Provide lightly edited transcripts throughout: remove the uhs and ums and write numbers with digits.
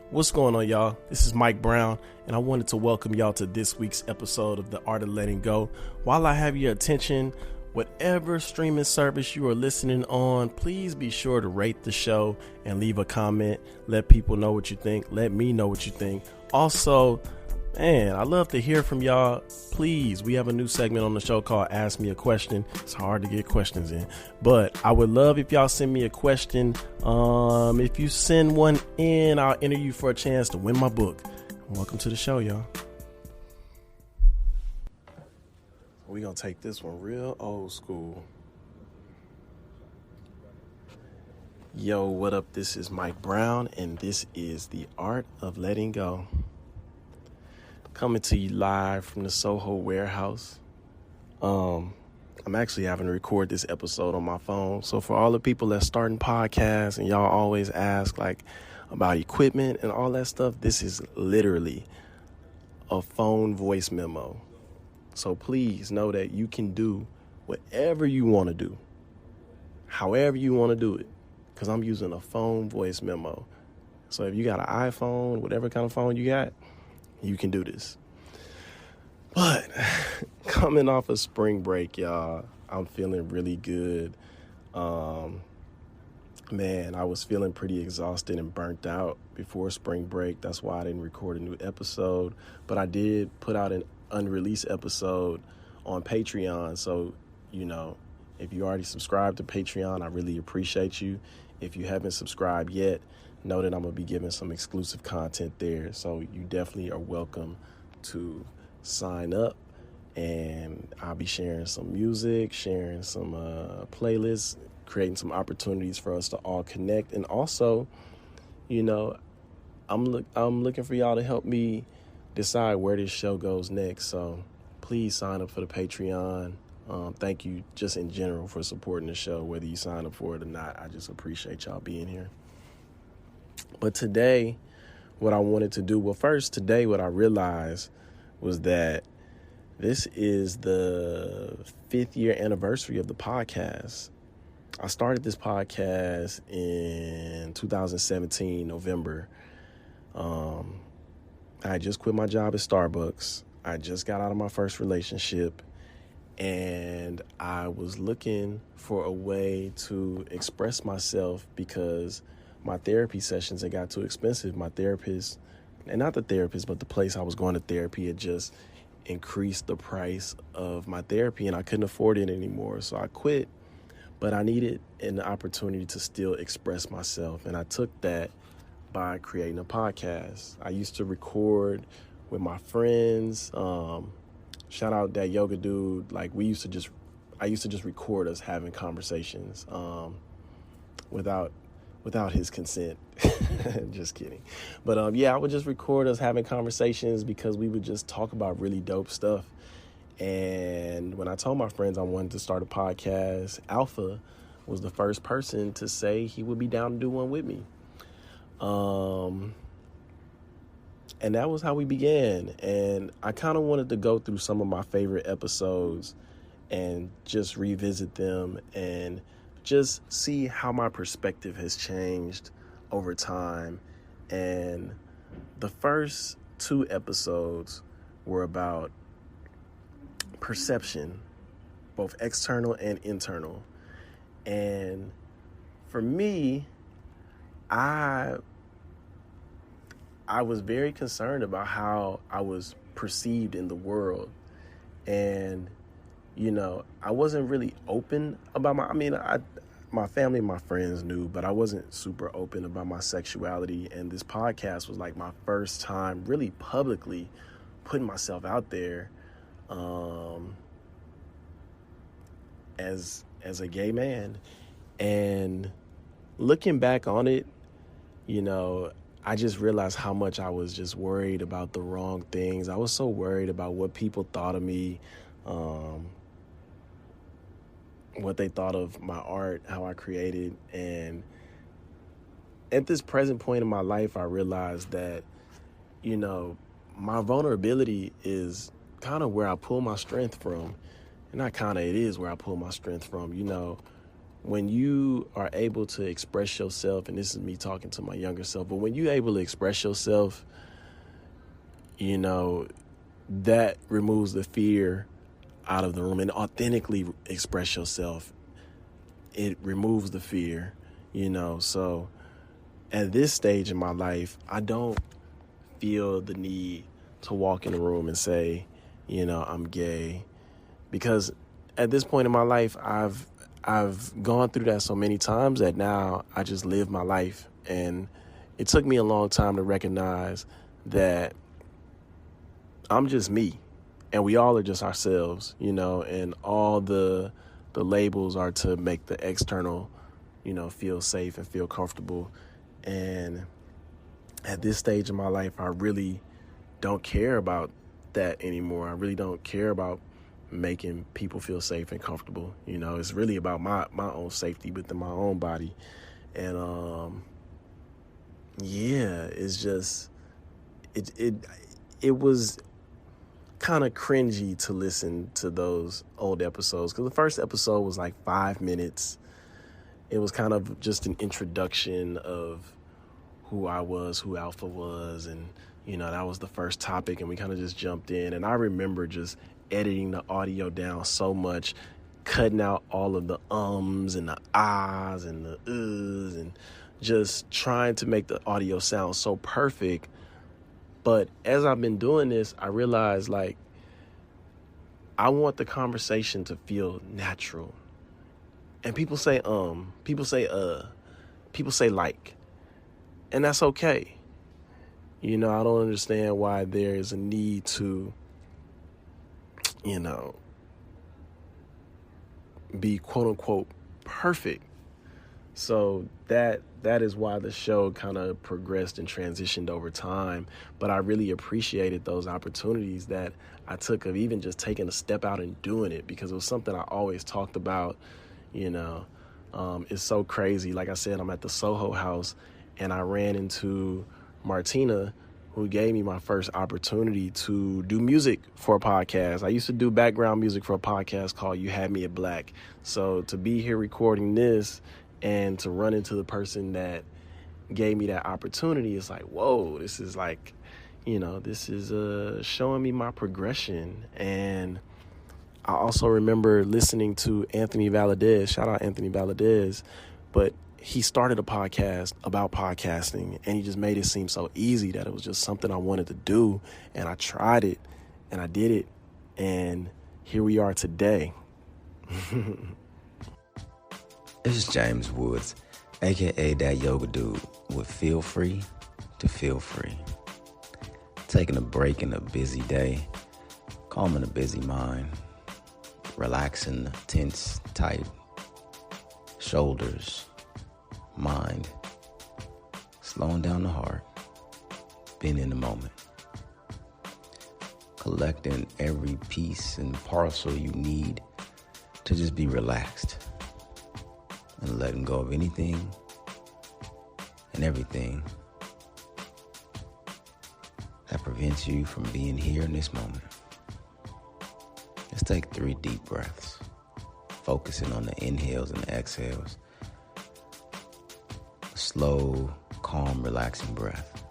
What's going on, y'all? This is Mike Brown, and I wanted to welcome y'all to this week's episode of The Art of Letting Go. While I have your attention, whatever streaming service you are listening on, please be sure to rate the show and leave a comment. Let people know what you think. Let me know what you think. Also, man, I love to hear from y'all. Please, we have a new segment on the show called Ask Me a Question. It's hard to get questions in, but I would love if y'all send me a question. If you send one in, I'll enter you for a chance to win my book. Welcome to the show, y'all. We're going to take this one real old school. Yo, what up? This is Mike Brown, and this is The Art of Letting Go. Coming to you live from the Soho warehouse. I'm actually having to record this episode on my phone. So for all the people that starting podcasts and y'all always ask like about equipment and all that stuff, this is literally a phone voice memo. So please know that you can do whatever you want to do, however you want to do it, because I'm using a phone voice memo. So if you got an iPhone, whatever kind of phone you got, you can do this. But coming off of spring break, y'all, I'm feeling really good. Man, I was feeling pretty exhausted and burnt out before spring break. That's why I didn't record a new episode. But I did put out an unreleased episode on Patreon. So, you know, if you already subscribed to Patreon, I really appreciate you. If you haven't subscribed yet, know that I'm going to be giving some exclusive content there. So you definitely are welcome to sign up, and I'll be sharing some music, sharing some playlists, creating some opportunities for us to all connect. And also, you know, I'm looking for y'all to help me decide where this show goes next. So please sign up for the Patreon. Thank you just in general for supporting the show, whether you sign up for it or not. I just appreciate y'all being here. But today, what I wanted to do, what I realized was that this is the 5th year anniversary of the podcast. I started this podcast in 2017, November. I just quit my job at Starbucks. I just got out of my first relationship, and I was looking for a way to express myself because my therapy sessions had got too expensive. My therapist, and not the therapist, but the place I was going to therapy had just increased the price of my therapy, and I couldn't afford it anymore. So I quit, but I needed an opportunity to still express myself, and I took that by creating a podcast. I used to record with my friends. Shout out that yoga dude. Like I used to just record us having conversations without his consent. Just kidding. But I would just record us having conversations because we would just talk about really dope stuff. And when I told my friends I wanted to start a podcast, Alpha was the first person to say he would be down to do one with me. And that was how we began. And I kind of wanted to go through some of my favorite episodes and just revisit them and just see how my perspective has changed over time. And the first 2 episodes were about perception, both external and internal. And for me, I was very concerned about how I was perceived in the world. And, you know, I wasn't really open about my family and my friends knew, but I wasn't super open about my sexuality. And this podcast was like my first time really publicly putting myself out there as a gay man. And looking back on it, you know, I just realized how much I was just worried about the wrong things. I was so worried about what people thought of me, what they thought of my art, how I created. And at this present point in my life, I realized that, you know, my vulnerability is kind of where I pull my strength from. And not kind of, it is where I pull my strength from. You know, when you are able to express yourself, and this is me talking to my younger self, but when you're able to express yourself, you know, that removes the fear out of the room, and authentically express yourself. It removes the fear, you know. So at this stage in my life, I don't feel the need to walk in the room and say, you know, I'm gay, because at this point in my life, I've gone through that so many times that now I just live my life. And it took me a long time to recognize that I'm just me, and we all are just ourselves, you know, and all the labels are to make the external, you know, feel safe and feel comfortable. And at this stage in my life, I really don't care about that anymore. I really don't care about making people feel safe and comfortable. You know, it's really about my own safety within my own body. And yeah, it's just it was kind of cringy to listen to those old episodes, because the first episode was like 5 minutes. It was kind of just an introduction of who I was, who Alpha was, and you know, that was the first topic, and we kind of just jumped in. And I remember just editing the audio down so much, cutting out all of the ums and the ahs and the uhs, and just trying to make the audio sound so perfect. But as I've been doing this, I realized, like, I want the conversation to feel natural. And people say people say people say like, and that's okay. You know, I don't understand why there is a need to, you know, be quote unquote perfect. So that is why the show kind of progressed and transitioned over time. But I really appreciated those opportunities that I took of even just taking a step out and doing it, because it was something I always talked about, you know. It's so crazy. Like I said, I'm at the Soho House, and I ran into Martina, who gave me my first opportunity to do music for a podcast. I used to do background music for a podcast called You Had Me at Black. So to be here recording this and to run into the person that gave me that opportunity, it's like, whoa, this is like, you know, this is showing me my progression. And I also remember listening to Anthony Valadez, shout out Anthony Valadez, but he started a podcast about podcasting, and he just made it seem so easy that it was just something I wanted to do. And I tried it, and I did it, and here we are today. This is James Woods, aka that yoga dude with Feel Free to Feel Free. Taking a break in a busy day, calming a busy mind, relaxing the tense, tight shoulders, mind, slowing down the heart, being in the moment, collecting every piece and parcel you need to just be relaxed, and letting go of anything and everything that prevents you from being here in this moment. Let's take 3 deep breaths, focusing on the inhales and the exhales. A slow, calm, relaxing breath.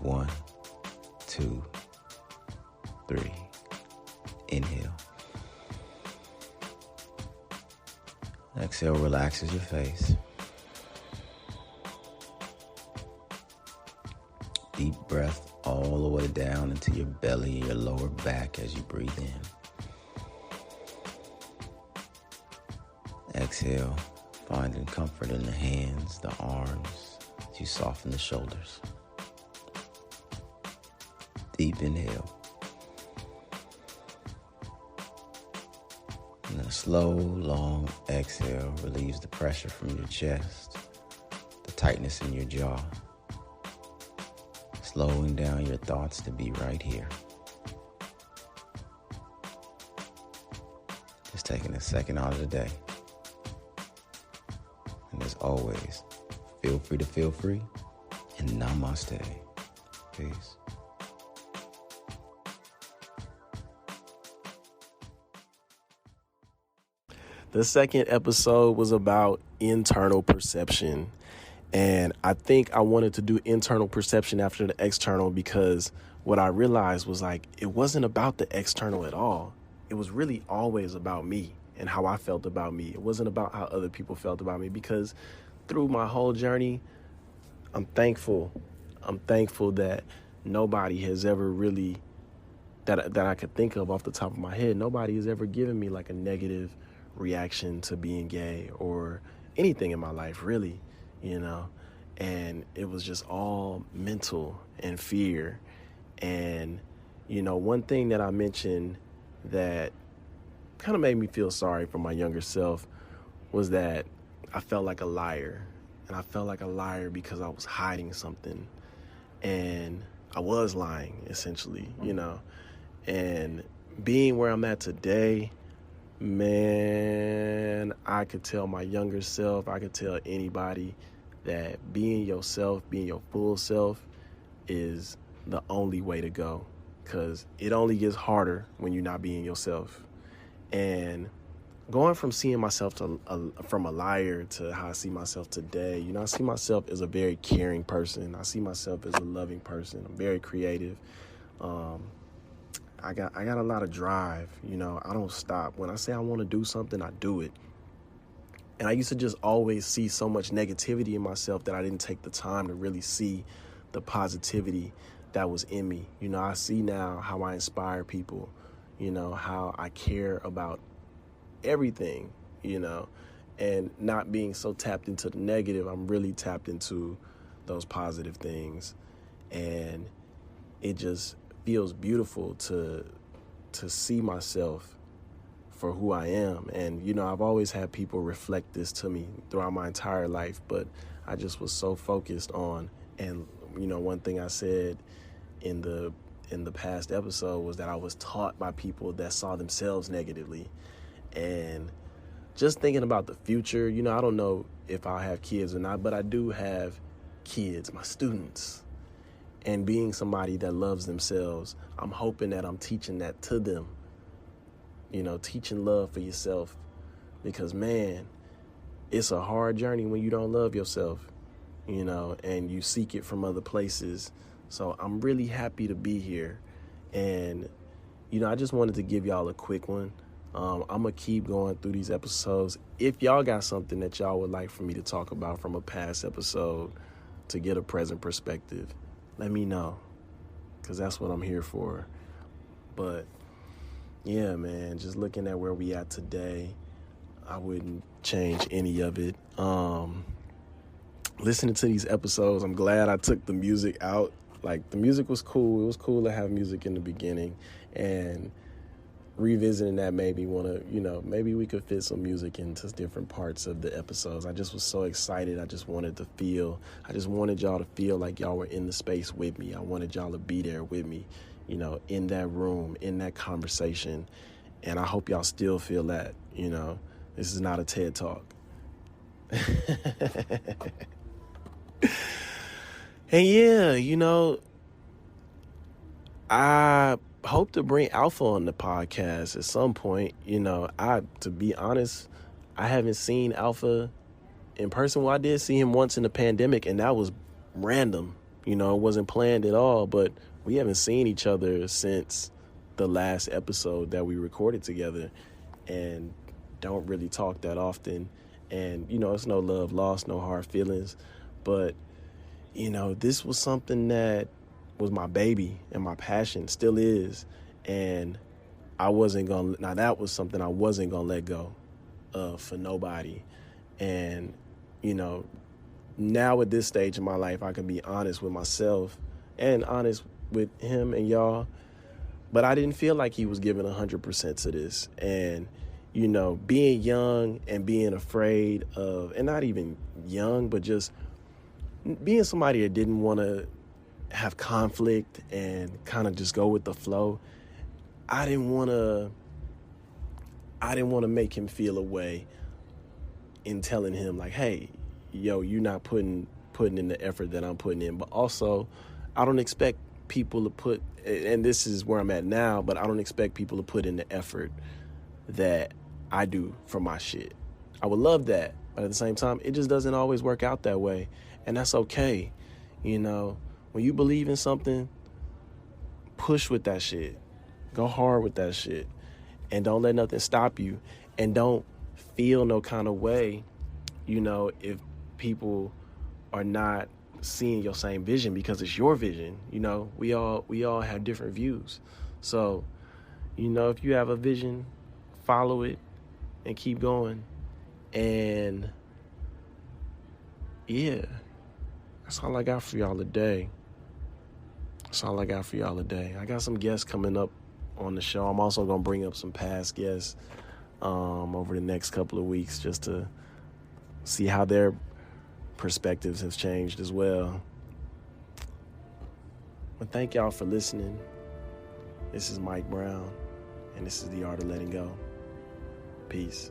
1, 2, 3. Inhale. Exhale relaxes your face. Deep breath all the way down into your belly, your lower back as you breathe in. Exhale, finding comfort in the hands, the arms, as you soften the shoulders. Deep inhale. And then a slow, long exhale relieves the pressure from your chest, the tightness in your jaw, slowing down your thoughts to be right here. Just taking a second out of the day. And as always, feel free to feel free, and namaste. Peace. The second episode was about internal perception. And I think I wanted to do internal perception after the external because what I realized was like, it wasn't about the external at all. It was really always about me and how I felt about me. It wasn't about how other people felt about me, because through my whole journey, I'm thankful. I'm thankful that nobody has ever really, that I could think of off the top of my head, nobody has ever given me like a negative reaction to being gay or anything in my life, really, you know. And it was just all mental and fear. And, you know, one thing that I mentioned that kind of made me feel sorry for my younger self was that I felt like a liar. And I felt like a liar because I was hiding something. And I was lying, essentially, you know. And being where I'm at today, man, I could tell my younger self, I could tell anybody that being yourself, being your full self is the only way to go, because it only gets harder when you're not being yourself. And going from seeing myself from a liar to how I see myself today, you know, I see myself as a very caring person. I see myself as a loving person. I'm very creative. I got a lot of drive, you know. I don't stop. When I say I want to do something, I do it. And I used to just always see so much negativity in myself that I didn't take the time to really see the positivity that was in me. You know, I see now how I inspire people, you know, how I care about everything, you know, and not being so tapped into the negative. I'm really tapped into those positive things. And it just feels beautiful to see myself for who I am. And, you know, I've always had people reflect this to me throughout my entire life, but I just was so focused on, and, you know, one thing I said in the past episode was that I was taught by people that saw themselves negatively. And just thinking about the future, you know, I don't know if I'll have kids or not, but I do have kids, my students. And being somebody that loves themselves, I'm hoping that I'm teaching that to them. You know, teaching love for yourself. Because, man, it's a hard journey when you don't love yourself, you know, and you seek it from other places. So I'm really happy to be here. And, you know, I just wanted to give y'all a quick one. I'm going to keep going through these episodes. If y'all got something that y'all would like for me to talk about from a past episode to get a present perspective, let me know, because that's what I'm here for. But, yeah, man, just looking at where we at today, I wouldn't change any of it. Listening to these episodes, I'm glad I took the music out. Like, the music was cool. It was cool to have music in the beginning. And revisiting that made me want to, you know, maybe we could fit some music into different parts of the episodes. I just was so excited. I just wanted y'all to feel like y'all were in the space with me. I wanted y'all to be there with me, you know, in that room, in that conversation. And I hope y'all still feel that, you know. This is not a TED Talk. And yeah, you know, I hope to bring Alpha on the podcast at some point. You know, to be honest, I haven't seen Alpha in person. Well, I did see him once in the pandemic, and that was random. You know, it wasn't planned at all, but we haven't seen each other since the last episode that we recorded together, and don't really talk that often. And, you know, it's no love lost, no hard feelings, but, you know, this was something that was my baby and my passion, still is. And that was something I wasn't going to let go of for nobody. And, you know, now at this stage in my life, I can be honest with myself and honest with him and y'all. But I didn't feel like he was giving 100% to this. And, you know, being young and being afraid of, and not even young, but just being somebody that didn't want to have conflict and kind of just go with the flow. I didn't want to make him feel a way in telling him like, hey, yo, you're not putting in the effort that I'm putting in. But also, I don't expect people to put, and this is where I'm at now, but I don't expect people to put in the effort that I do for my shit. I would love that, but at the same time, it just doesn't always work out that way, and that's okay. You know, when you believe in something, push with that shit. Go hard with that shit, and don't let nothing stop you, and don't feel no kind of way, you know, if people are not seeing your same vision, because it's your vision. You know, we all have different views. So, you know, if you have a vision, follow it and keep going. And yeah, that's all I got for y'all today. I got some guests coming up on the show. I'm also going to bring up some past guests over the next couple of weeks, just to see how their perspectives have changed as well. But thank y'all for listening. This is Mike Brown, and this is The Art of Letting Go. Peace.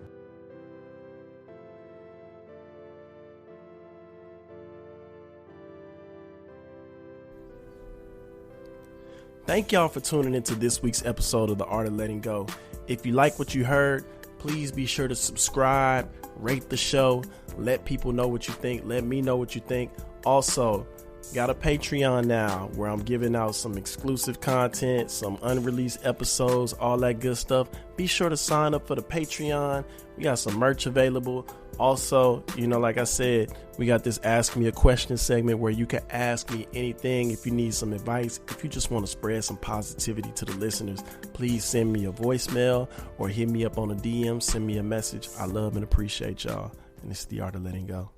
Thank y'all for tuning into this week's episode of The Art of Letting Go. If you like what you heard, please be sure to subscribe, rate the show, let people know what you think, let me know what you think. Also, got a Patreon now where I'm giving out some exclusive content, some unreleased episodes, all that good stuff. Be sure to sign up for the Patreon. We got some merch available. Also, you know, like I said, we got this Ask Me a Question segment where you can ask me anything. If you need some advice, if you just want to spread some positivity to the listeners, please send me a voicemail or hit me up on a DM, send me a message. I love and appreciate y'all. And it's The Art of Letting Go.